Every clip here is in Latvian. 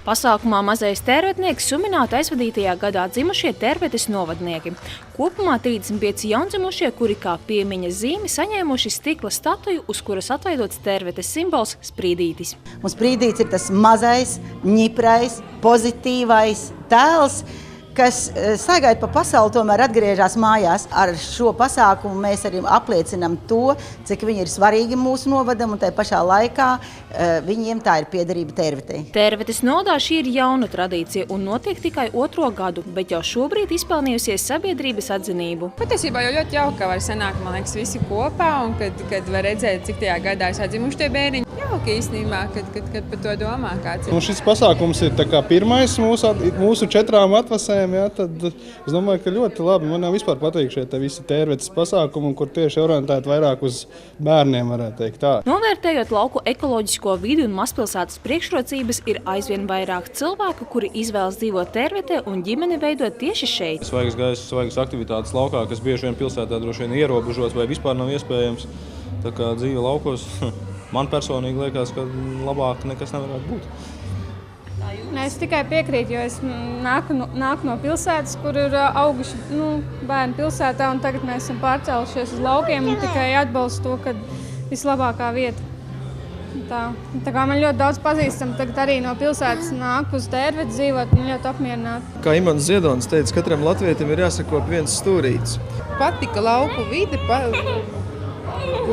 Pasākumā mazais tērvetnieks sumināti aizvadītajā gadā dzimušie Tērvetes novadnieki. Kopumā 35 jaundzimušie, kuri kā piemiņas zīmi saņēmuši stikla statuju, uz kuras atveidots Tērvetes simbols Sprīdītis. Un Sprīdītis ir tas mazais, ņiprais, pozitīvais tēls, kas staigājot pa pasauli, tomēr atgriežas mājās. Ar šo pasākumu mēs arī apliecinām to, cik viņi ir svarīgi mūsu novadam, un tai pašā laikā viņiem tā ir piederība Tērvetei. Tērvetes novadā šī ir jauna tradīcija un notiek tikai 2. gadu, bet jau šobrīd izpelnījusies sabiedrības atzinību. Patiesībā jau ļoti jauki, ka var sanākt, man liekas, visi kopā, un kad var redzēt, cik tajā gadā ir sadzimuši tie bērniņi. Jauki īstenībā, kad par to domā kāds. Šis pasākums ir pirmais mūsu 4 atvasēm, tad es domāju, ka ļoti labi. Man vispār patīk šie visi Tērvetes pasākumi, kur tieši orientēti vairāk uz bērniem, varētu teikt tā. Novērtējot lauku ekoloģisko vidi un mazpilsētas priekšrocības, ir aizvien vairāk cilvēku, kuri izvēlas dzīvot Tērvetē un ģimeni veidot tieši šeit. Svaigas gaisas, svaigas aktivitātes laukā, kas bieži vien pilsētā droši vien ierobežots vai vispār nav iespējams. Tā kā dzīve laukos man personīgi liekas, ka labāk nekas nevarētu būt. Es tikai piekrītu, jo es nāku no pilsētas, kur ir auguši bērni pilsētā, un tagad mēs esam pārcēlušies uz laukiem un tikai atbalstu to, ka vislabākā vieta. Tā kā man ļoti daudz pazīstam, tagad arī no pilsētas nāk uz Tērveti dzīvot un ļoti apmierināti. Kā Imants Ziedonis teica, katram latvietim ir jāsakop viens stūrītis. Patika lauku vide,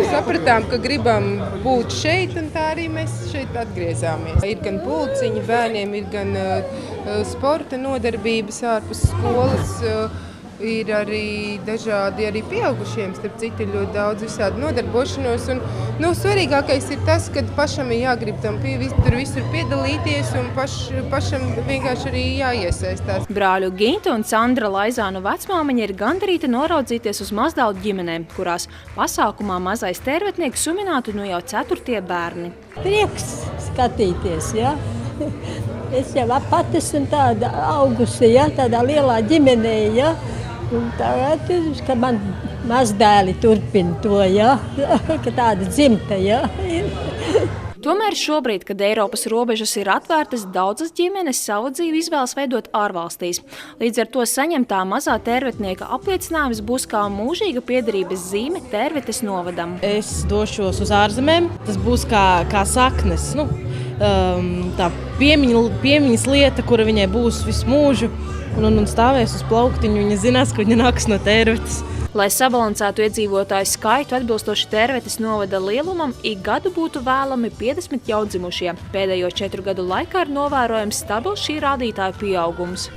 sapratām, ka gribam būt šeit, un tā arī mēs šeit atgriezāmies. Ir gan pulciņi bērniem, ir gan sporta nodarbības ārpus skolas, ir arī dažādi pieaugušiem, starp citu ir ļoti daudz visādi nodarbošanos. Un, svarīgākais ir tas, ka pašam ir jāgrib tam tur visur piedalīties un pašam vienkārši arī jāiesaistās. Brāļu Ginta un Sandra Laizānu vecmāmiņa ir gandarīta noraudzīties uz mazdaudu ģimenēm, kurās pasākumā mazais tērvetnieks suminātu jau 4. bērni. Prieks skatīties, ja? Es jau pat esmu tāda augusi, ja? Tādā lielā ģimenē, ja? Un tagad, ka man mazdēli turpina to, ja? Ka tāda dzimta, ja? Tomēr šobrīd, kad Eiropas robežas ir atvērtas, daudzas ģimenes savu dzīvi izvēlas veidot ārvalstīs. Līdz ar to saņemtā mazā tērvetnieka apliecinājums būs kā mūžīga piederības zīme Tērvetes novadam. Es došos uz ārzemēm, tas būs kā saknes, tā piemiņas lieta, kura viņai būs visu mūžu. Un stāvēs uz plauktiņu, viņa zinās, ka viņa nāks no Tērvetes. Lai sabalansētu iedzīvotāju skaitu atbilstoši Tērvetes novada lielumam, ik gadu būtu vēlami 50 jaundzimušie. Pēdējo 4 gadu laikā ir novērojams stabils šī rādītāja pieaugums.